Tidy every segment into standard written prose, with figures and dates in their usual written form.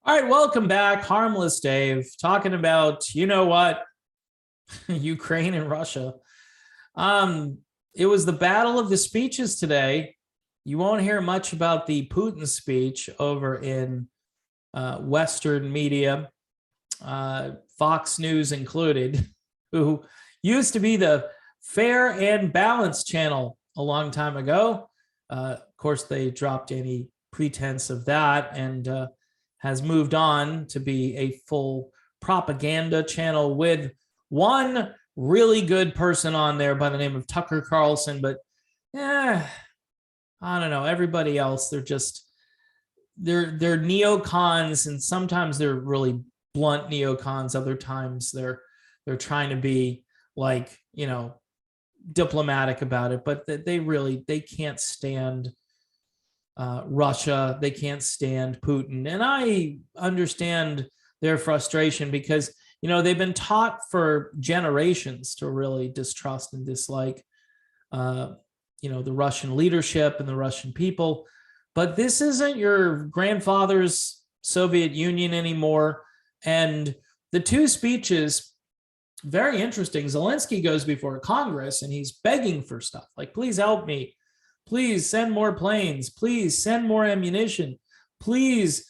All right, welcome back. Harmless Dave talking about, you know what, Ukraine and Russia. Um, it was the battle of the speeches today. You won't hear much about the Putin speech over in Western media, Fox News included, who used to be the fair and balanced channel a long time ago. Of course, they dropped any pretense of that and has moved on to be a full propaganda channel with one really good person on there by the name of Tucker Carlson. But I don't know. Everybody else, they're neocons, and sometimes they're really blunt neocons. Other times they're trying to be like, diplomatic about it, but they can't stand Russia. They can't stand Putin. And I understand their frustration because, they've been taught for generations to really distrust and dislike, the Russian leadership and the Russian people. But this isn't your grandfather's Soviet Union anymore. And the two speeches, very interesting. Zelensky goes before Congress and he's begging for stuff like, please help me. Please send more planes. Please send more ammunition. Please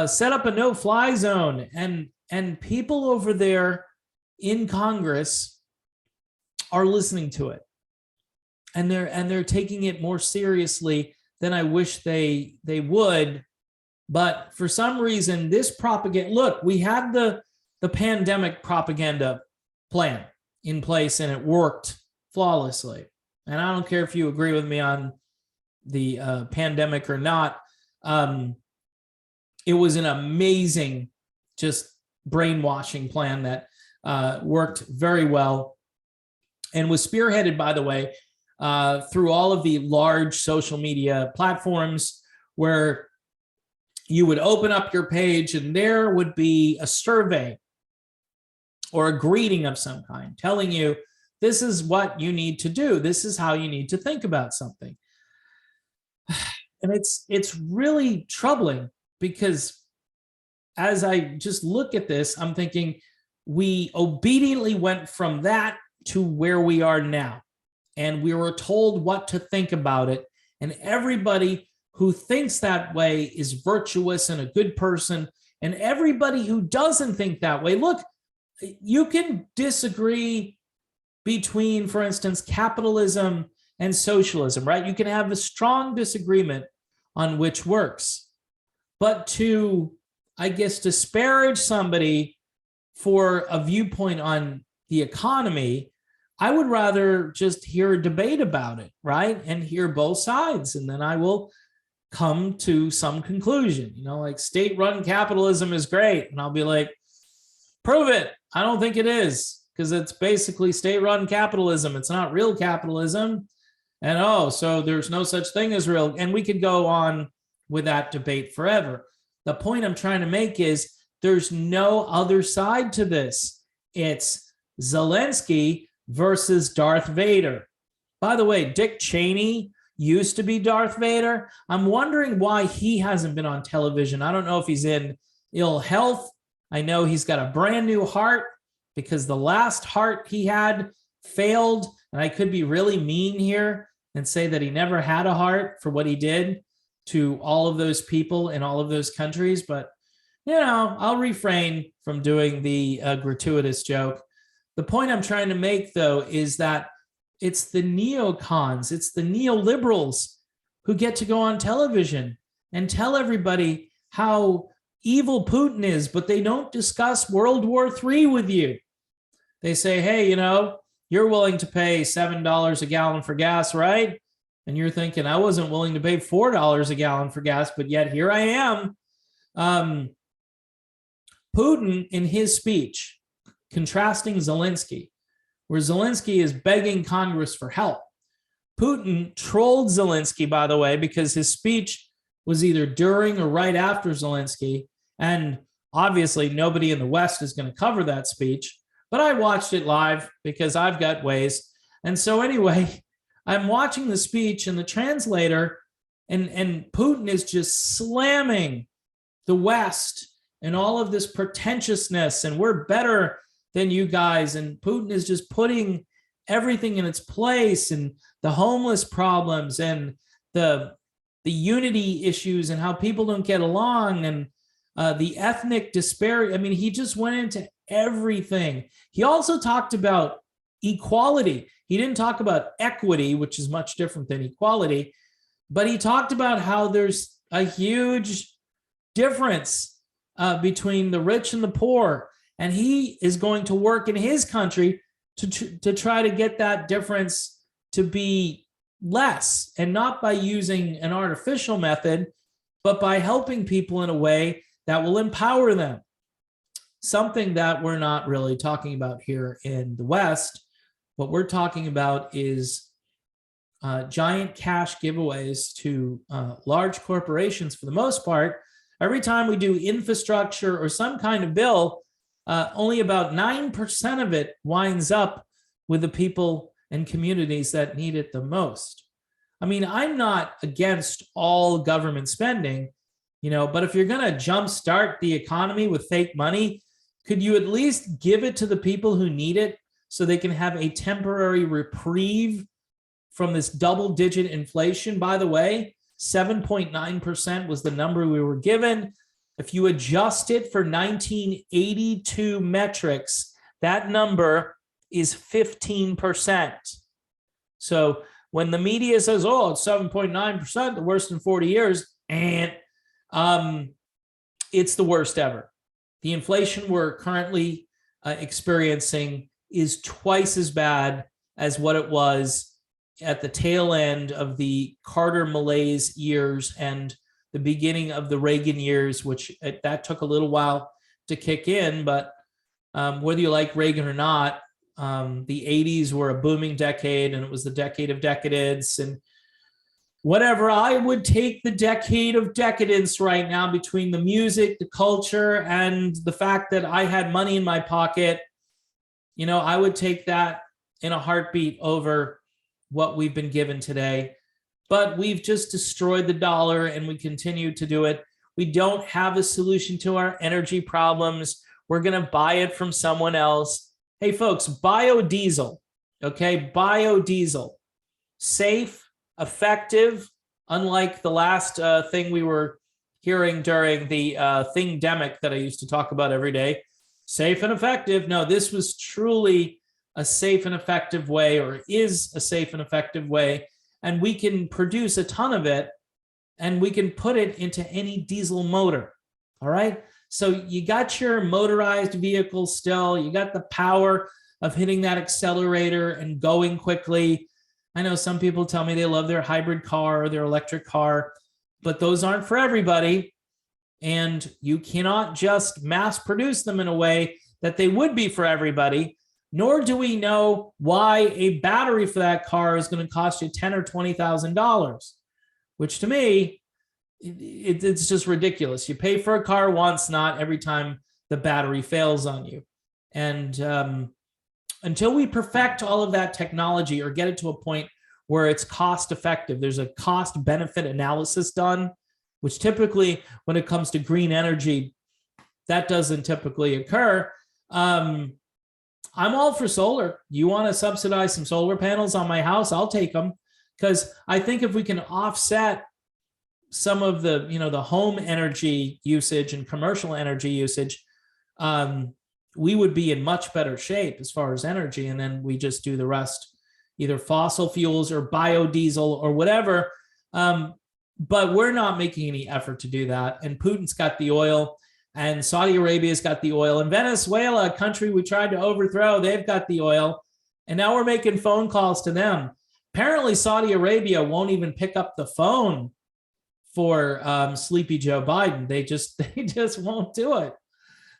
set up a no-fly zone. And people over there in Congress are listening to it, and they're taking it more seriously than I wish they would. But for some reason, this propaganda. Look, we had the pandemic propaganda plan in place, and it worked flawlessly. And I don't care if you agree with me on the pandemic or not. It was an amazing, just brainwashing plan that worked very well and was spearheaded, by the way, through all of the large social media platforms where you would open up your page and there would be a survey or a greeting of some kind telling you, this is what you need to do. This is how you need to think about something. And it's really troubling because as I just look at this, I'm thinking we obediently went from that to where we are now. And we were told what to think about it. And everybody who thinks that way is virtuous and a good person. And everybody who doesn't think that way, look, you can disagree between, for instance, capitalism and socialism, right? You can have a strong disagreement on which works. But to, I guess, disparage somebody for a viewpoint on the economy, I would rather just hear a debate about it, right? And hear both sides. And then I will come to some conclusion, like state-run capitalism is great. And I'll be like, prove it. I don't think it is. Because it's basically state-run capitalism. It's not real capitalism. And so there's no such thing as real. And we could go on with that debate forever. The point I'm trying to make is there's no other side to this. It's Zelensky versus Darth Vader. By the way, Dick Cheney used to be Darth Vader. I'm wondering why he hasn't been on television. I don't know if he's in ill health. I know he's got a brand new heart, because the last heart he had failed. And I could be really mean here and say that he never had a heart for what he did to all of those people in all of those countries. But, I'll refrain from doing the gratuitous joke. The point I'm trying to make, though, is that it's the neocons, it's the neoliberals who get to go on television and tell everybody how evil Putin is, but they don't discuss World War III with you. They say, hey, you're willing to pay $7 a gallon for gas, right? And you're thinking, I wasn't willing to pay $4 a gallon for gas, but yet here I am. Putin, in his speech, contrasting Zelensky, where Zelensky is begging Congress for help. Putin trolled Zelensky, by the way, because his speech was either during or right after Zelensky. And obviously, nobody in the West is going to cover that speech. But I watched it live because I've got ways. And so anyway, I'm watching the speech and the translator, and Putin is just slamming the West and all of this pretentiousness, and we're better than you guys. And Putin is just putting everything in its place, and the homeless problems and the unity issues and how people don't get along, and the ethnic disparity. I mean, he just went into everything. He also talked about equality. He didn't talk about equity, which is much different than equality, but he talked about how there's a huge difference between the rich and the poor. And he is going to work in his country to try to get that difference to be less, and not by using an artificial method, but by helping people in a way that will empower them. Something that we're not really talking about here in the West. What we're talking about is giant cash giveaways to large corporations for the most part. Every time we do infrastructure or some kind of bill, only about 9% of it winds up with the people and communities that need it the most. I mean, I'm not against all government spending, but if you're going to jumpstart the economy with fake money, could you at least give it to the people who need it so they can have a temporary reprieve from this double-digit inflation? By the way, 7.9% was the number we were given. If you adjust it for 1982 metrics, that number is 15%. So when the media says, oh, it's 7.9%, the worst in 40 years, and it's the worst ever. The inflation we're currently experiencing is twice as bad as what it was at the tail end of the Carter malaise years and the beginning of the Reagan years, which that took a little while to kick in. But whether you like Reagan or not, the 80s were a booming decade, and it was the decade of decadence and whatever. I would take the decade of decadence right now between the music, the culture, and the fact that I had money in my pocket. I would take that in a heartbeat over what we've been given today. But we've just destroyed the dollar, and we continue to do it. We don't have a solution to our energy problems. We're going to buy it from someone else. Hey, folks, biodiesel, okay? Biodiesel, safe, effective, unlike the last thing we were hearing during the thingdemic that I used to talk about every day. Safe and effective. No, this was truly a safe and effective way, or is a safe and effective way. And we can produce a ton of it, and we can put it into any diesel motor. All right. So you got your motorized vehicle still. You got the power of hitting that accelerator and going quickly. I know some people tell me they love their hybrid car or their electric car, but those aren't for everybody. And you cannot just mass produce them in a way that they would be for everybody. Nor do we know why a battery for that car is going to cost you $10,000 or $20,000, which to me, it's just ridiculous. You pay for a car once, not every time the battery fails on you. And until we perfect all of that technology or get it to a point where it's cost effective, there's a cost benefit analysis done, which typically when it comes to green energy, that doesn't typically occur. I'm all for solar. You want to subsidize some solar panels on my house? I'll take them, because I think if we can offset some of the, the home energy usage and commercial energy usage, we would be in much better shape as far as energy. And then we just do the rest, either fossil fuels or biodiesel or whatever. But we're not making any effort to do that. And Putin's got the oil, and Saudi Arabia's got the oil, and Venezuela, a country we tried to overthrow, they've got the oil. And now we're making phone calls to them. Apparently Saudi Arabia won't even pick up the phone for sleepy Joe Biden. They just won't do it.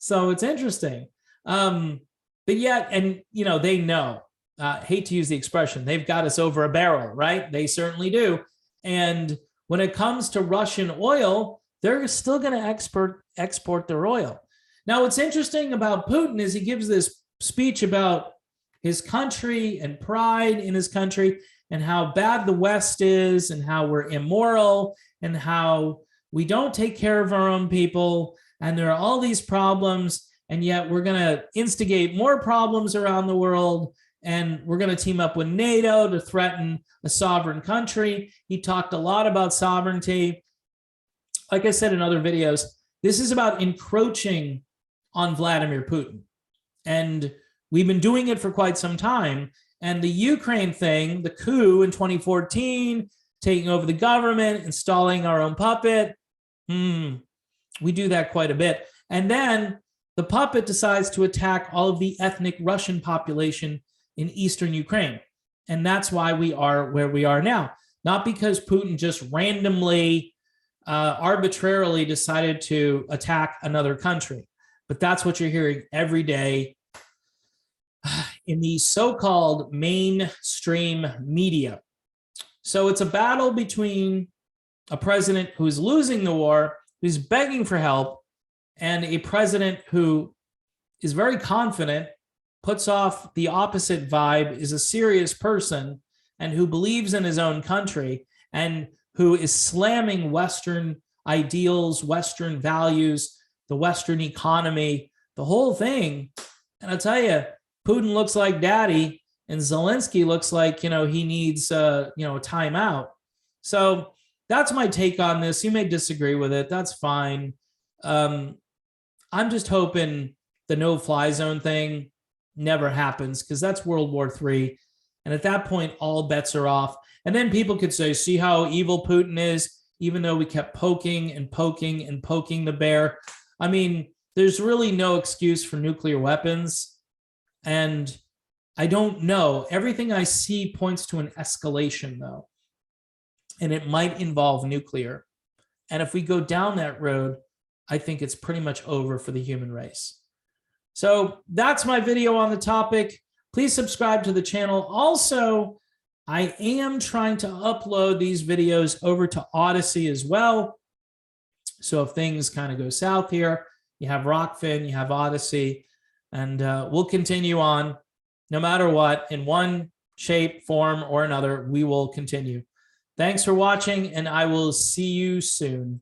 So it's interesting. But yet, and they know, hate to use the expression, they've got us over a barrel, right? They certainly do. And when it comes to Russian oil, they're still going to export their oil. Now, what's interesting about Putin is he gives this speech about his country and pride in his country, and how bad the West is, and how we're immoral, and how we don't take care of our own people, and there are all these problems, and yet we're going to instigate more problems around the world, and we're going to team up with NATO to threaten a sovereign country. He talked a lot about sovereignty. Like I said in other videos, this is about encroaching on Vladimir Putin. And we've been doing it for quite some time. And the Ukraine thing, the coup in 2014, taking over the government, installing our own puppet, we do that quite a bit. And then the puppet decides to attack all of the ethnic Russian population in eastern Ukraine. And that's why we are where we are now. Not because Putin just randomly, arbitrarily decided to attack another country. But that's what you're hearing every day in the so-called mainstream media. So it's a battle between a president who is losing the war, who's begging for help, and a president who is very confident, puts off the opposite vibe, is a serious person, and who believes in his own country, and who is slamming Western ideals, Western values, the Western economy, the whole thing. And I'll tell you, Putin looks like daddy, and Zelensky looks like, he needs, a timeout. So that's my take on this. You may disagree with it. That's fine. I'm just hoping the no-fly zone thing never happens, because that's World War III. And at that point, all bets are off. And then people could say, see how evil Putin is, even though we kept poking and poking and poking the bear. I mean, there's really no excuse for nuclear weapons. And I don't know. Everything I see points to an escalation, though. And it might involve nuclear. And if we go down that road, I think it's pretty much over for the human race. So that's my video on the topic. Please subscribe to the channel. Also, I am trying to upload these videos over to Odyssey as well. So if things kind of go south here, you have Rockfin, you have Odyssey, and we'll continue on no matter what, in one shape, form, or another. We will continue. Thanks for watching, and I will see you soon.